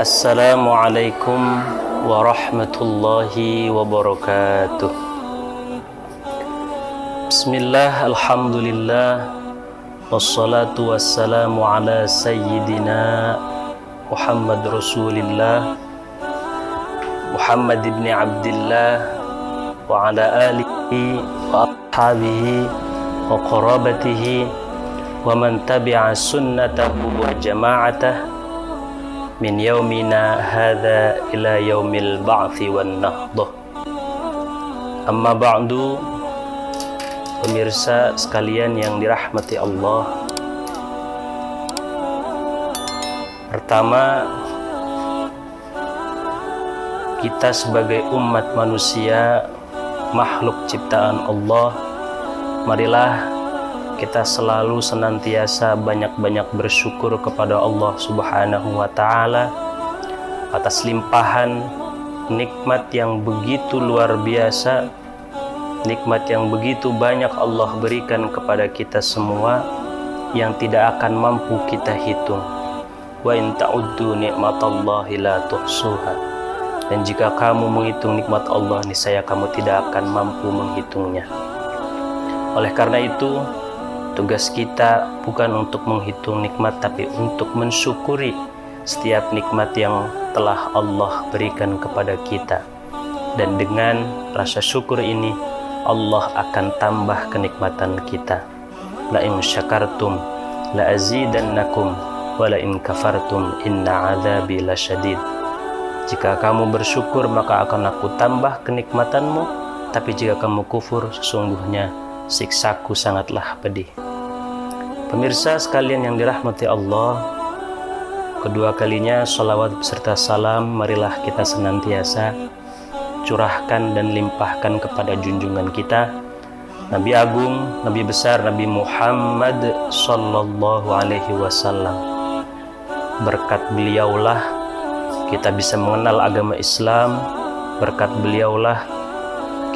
Assalamualaikum warahmatullahi wabarakatuh. Bismillah, alhamdulillah, wassalatu wassalamu ala sayyidina Muhammad Rasulillah Muhammad ibn Abdillah wa ala alihi wa ashabihi wa qarabatihi wa man tabi'a sunnatahu wa jama'atahu min yaumina hadha ila yaumil ba'thi wan nahdah. Amma ba'du, pemirsa sekalian yang dirahmati Allah. Pertama, kita sebagai umat manusia, makhluk ciptaan Allah, marilah kita selalu senantiasa banyak-banyak bersyukur kepada Allah Subhanahu wa Ta'ala atas limpahan nikmat yang begitu luar biasa, nikmat yang begitu banyak Allah berikan kepada kita semua yang tidak akan mampu kita hitung. Wa in ta'uddu ni'matallahi la tuhsuha. Dan jika kamu menghitung nikmat Allah, niscaya kamu tidak akan mampu menghitungnya. Oleh karena itu, tugas kita bukan untuk menghitung nikmat, tapi untuk mensyukuri setiap nikmat yang telah Allah berikan kepada kita. Dan dengan rasa syukur ini, Allah akan tambah kenikmatan kita. La in syakartum la azidannakum wa la in kafartum inna azabi lasyadid. Jika kamu bersyukur, maka akan aku tambah kenikmatanmu, tapi jika kamu kufur, sesungguhnya siksaku sangatlah pedih. Pemirsa sekalian yang dirahmati Allah, kedua kalinya salawat beserta salam marilah kita senantiasa curahkan dan limpahkan kepada junjungan kita, Nabi Agung, Nabi besar, Nabi Muhammad sallallahu alaihi wasallam. Berkat beliaulah kita bisa mengenal agama Islam, berkat beliaulah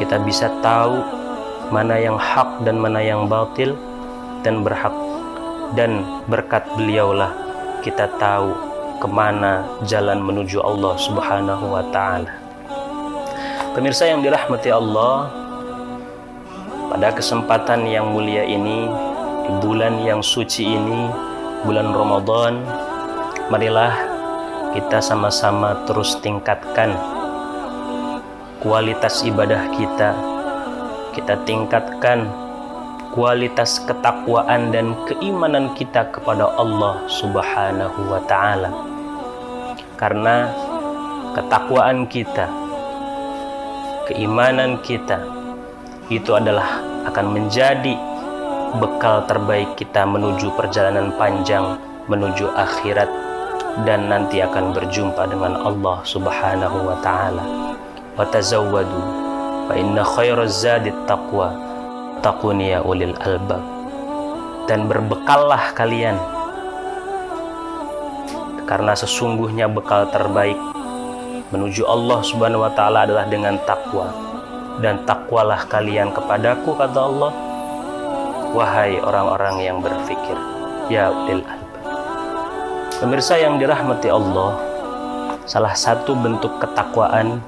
kita bisa tahu mana yang hak dan mana yang batil, dan berkat beliaulah kita tahu kemana jalan menuju Allah Subhanahu wa Ta'ala. Pemirsa yang dirahmati Allah, pada kesempatan yang mulia ini, di bulan yang suci ini, bulan Ramadan, marilah kita sama-sama terus tingkatkan kualitas ibadah kita. Kita tingkatkan kualitas ketakwaan dan keimanan kita kepada Allah Subhanahu wa Ta'ala. Karena ketakwaan kita, keimanan kita, itu adalah akan menjadi bekal terbaik kita menuju perjalanan panjang, menuju akhirat, dan nanti akan berjumpa dengan Allah Subhanahu wa Ta'ala. Wa tazawwadu fa inna khairaz zadit taqwa taquni ya ulil albab. Dan berbekallah kalian, karena sesungguhnya bekal terbaik menuju Allah Subhanahu wa Ta'ala adalah dengan takwa. Dan takwalah kalian kepadaku, kata Allah, wahai orang-orang yang berfikir, ya ulil albab. Pemirsa yang dirahmati Allah, salah satu bentuk ketakwaan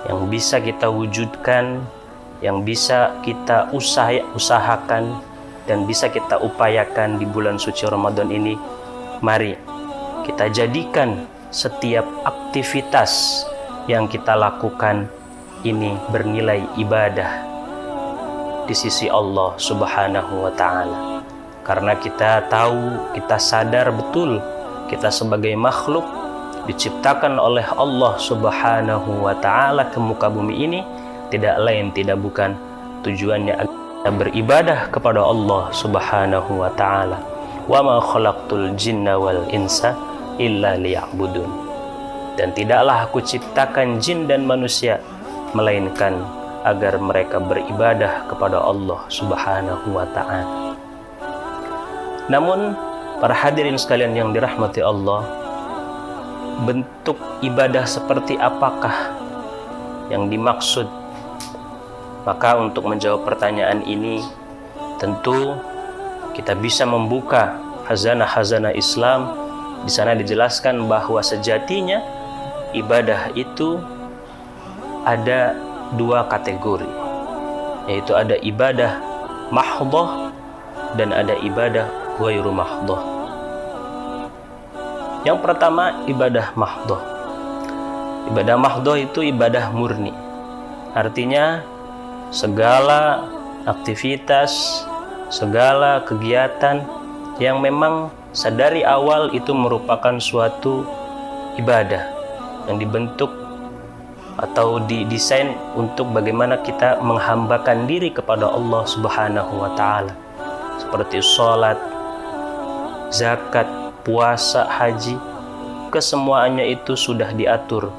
yang bisa kita wujudkan, yang bisa kita usahakan dan bisa kita upayakan di bulan suci Ramadan ini, mari kita jadikan setiap aktivitas yang kita lakukan ini bernilai ibadah di sisi Allah Subhanahu wa Ta'ala. Karena kita tahu, kita sadar betul, kita sebagai makhluk diciptakan oleh Allah Subhanahu wa Ta'ala ke muka bumi ini tidak lain tidak bukan tujuannya agar beribadah kepada Allah Subhanahu wa Ta'ala. Wa ma khalaqtul jinna wal insa illa liya'budun. Dan tidaklah aku ciptakan jin dan manusia melainkan agar mereka beribadah kepada Allah Subhanahu wa Ta'ala. Namun para hadirin sekalian yang dirahmati Allah, bentuk ibadah seperti apakah yang dimaksud? Maka untuk menjawab pertanyaan ini, tentu kita bisa membuka khazanah-khazanah Islam Di sana dijelaskan bahwa sejatinya ibadah itu ada dua kategori, yaitu ada ibadah mahdhah dan ada ibadah ghairu mahdhah. Yang pertama, ibadah mahdhah. Ibadah mahdhah itu ibadah murni. Artinya segala aktivitas, segala kegiatan yang memang sadari awal itu merupakan suatu ibadah yang dibentuk atau didesain untuk bagaimana kita menghambakan diri kepada Allah Subhanahu wa Ta'ala, seperti sholat, zakat, puasa, haji. Kesemuanya itu sudah diatur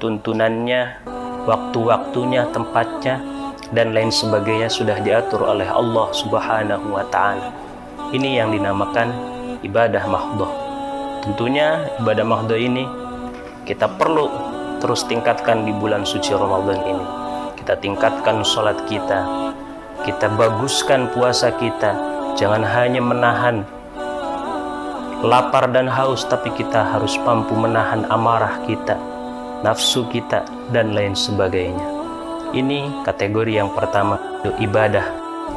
tuntunannya, waktu-waktunya, tempatnya, dan lain sebagainya sudah diatur oleh Allah Subhanahu wa Ta'ala. Ini yang dinamakan ibadah mahdhah. Tentunya ibadah mahdhah ini kita perlu terus tingkatkan di bulan suci Ramadan ini. Kita tingkatkan sholat kita, kita baguskan puasa kita. Jangan hanya menahan lapar dan haus, tapi kita harus mampu menahan amarah kita, nafsu kita, dan lain sebagainya. Ini kategori yang pertama, ibadah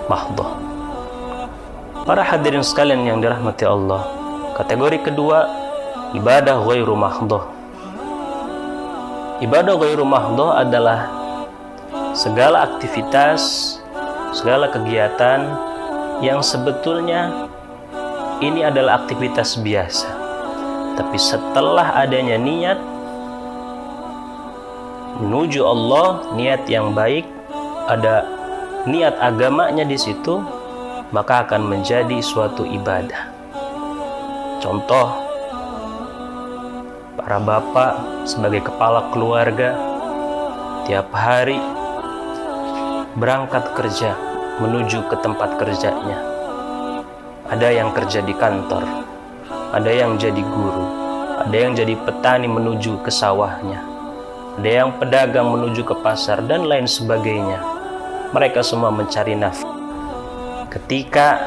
mahdhah. Para hadirin sekalian yang dirahmati Allah, kategori kedua, ibadah ghairu mahdhah. Ibadah ghairu mahdhah adalah segala aktivitas, segala kegiatan yang sebetulnya ini adalah aktivitas biasa, tapi setelah adanya niat menuju Allah, niat yang baik, ada niat agamanya di situ, maka akan menjadi suatu ibadah. Contoh, para bapak sebagai kepala keluarga tiap hari berangkat kerja menuju ke tempat kerjanya. Ada yang kerja di kantor, ada yang jadi guru, ada yang jadi petani menuju ke sawahnya, ada yang pedagang menuju ke pasar, dan lain sebagainya. Mereka semua mencari nafkah. Ketika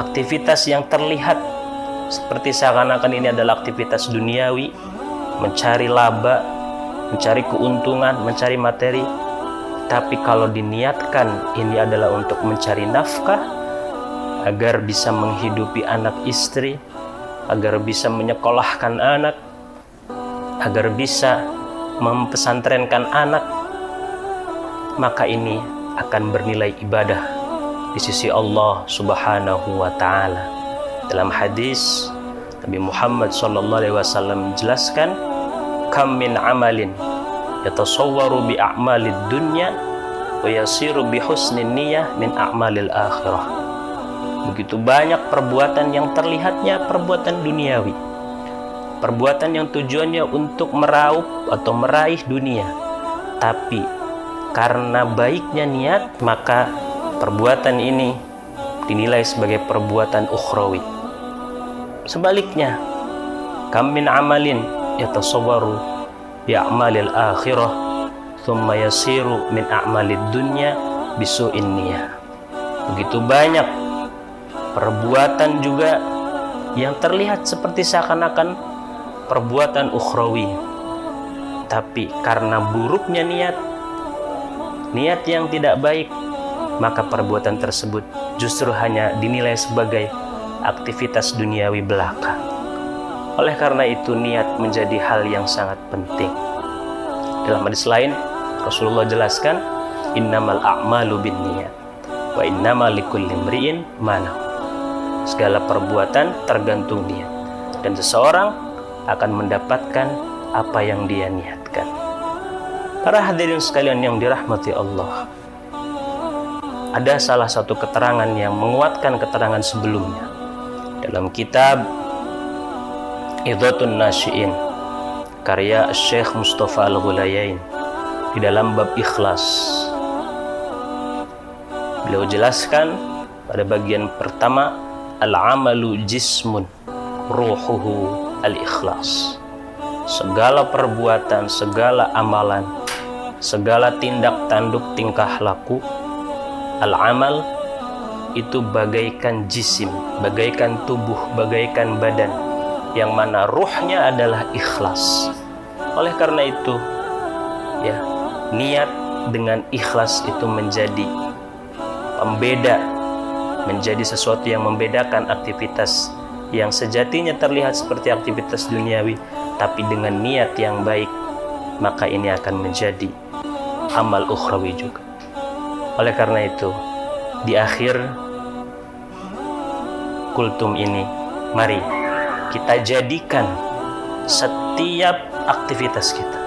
aktivitas yang terlihat seperti seakan-akan ini adalah aktivitas duniawi, mencari laba, mencari keuntungan, mencari materi, tapi kalau diniatkan ini adalah untuk mencari nafkah, agar bisa menghidupi anak istri, agar bisa menyekolahkan anak, agar bisa mempesantrenkan anak, maka ini akan bernilai ibadah di sisi Allah Subhanahu wa Ta'ala. Dalam hadis Nabi Muhammad SAW menjelaskan, kam min amalin yatasawwaru bi a'malid dunya wa yasiru bi husnin niyyah min a'malil akhirah. Begitu banyak perbuatan yang terlihatnya perbuatan duniawi, perbuatan yang tujuannya untuk meraup atau meraih dunia, tapi karena baiknya niat, maka perbuatan ini dinilai sebagai perbuatan ukhrawi. Sebaliknya, kam min amalin yatasawwaru bi a'malil akhirah thumma yasiru min a'malid dunya bisu'in niyah. Begitu banyak perbuatan juga yang terlihat seperti seakan-akan perbuatan ukhrawi, tapi karena buruknya niat yang tidak baik, maka perbuatan tersebut justru hanya dinilai sebagai aktivitas duniawi belaka. Oleh karena itu, niat menjadi hal yang sangat penting. Dalam hadis lain, Rasulullah jelaskan, innamal a'malu binniyat wa innamal likulli imri'in ma nawa. Segala perbuatan tergantung niat, dan seseorang akan mendapatkan apa yang dia niatkan. Para hadirin sekalian yang dirahmati Allah, ada salah satu keterangan yang menguatkan keterangan sebelumnya. Dalam kitab Idhatun Nasyi'in karya Syekh Mustafa Al-Ghulayain, di dalam bab ikhlas, beliau jelaskan pada bagian pertama, al-amalu jismun ruhuhu al-ikhlas. Segala perbuatan, segala amalan, segala tindak tanduk tingkah laku, al-amal itu bagaikan jisim, bagaikan tubuh, bagaikan badan, yang mana ruhnya adalah ikhlas. Oleh karena itu, ya, niat dengan ikhlas itu menjadi pembeda, menjadi sesuatu yang membedakan aktivitas yang sejatinya terlihat seperti aktivitas duniawi, tapi dengan niat yang baik, maka ini akan menjadi amal ukhrawi juga. Oleh karena itu, di akhir kultum ini, mari kita jadikan setiap aktivitas kita,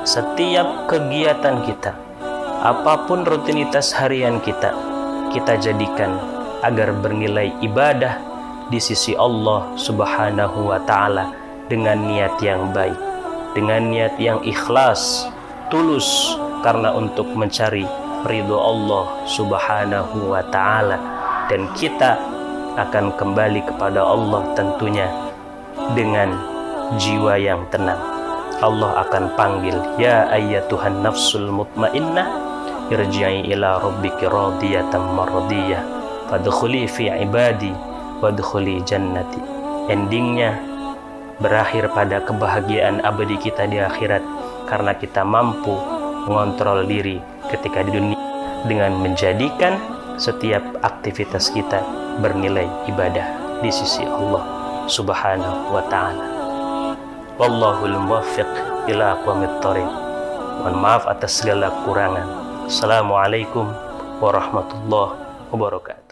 setiap kegiatan kita, apapun rutinitas harian kita, kita jadikan agar bernilai ibadah di sisi Allah Subhanahu wa Ta'ala dengan niat yang baik, dengan niat yang ikhlas, tulus, karena untuk mencari ridho Allah Subhanahu wa Ta'ala. Dan kita akan kembali kepada Allah tentunya dengan jiwa yang tenang. Allah akan panggil, ya ayyatuhan nafsul mutmainnah, irji'i ila rabbiki radiyatan mardiyah, fadkhuli fi ibadi wadkhuli jannati. Endingnya berakhir pada kebahagiaan abadi kita di akhirat, karena kita mampu mengontrol diri ketika di dunia dengan menjadikan setiap aktivitas kita bernilai ibadah di sisi Allah Subhanahu wa Ta'ala. Wallahul muwaffiq ila aqwamit thoriq. Mohon maaf atas segala kekurangan. Assalamualaikum warahmatullahi wabarakatuh.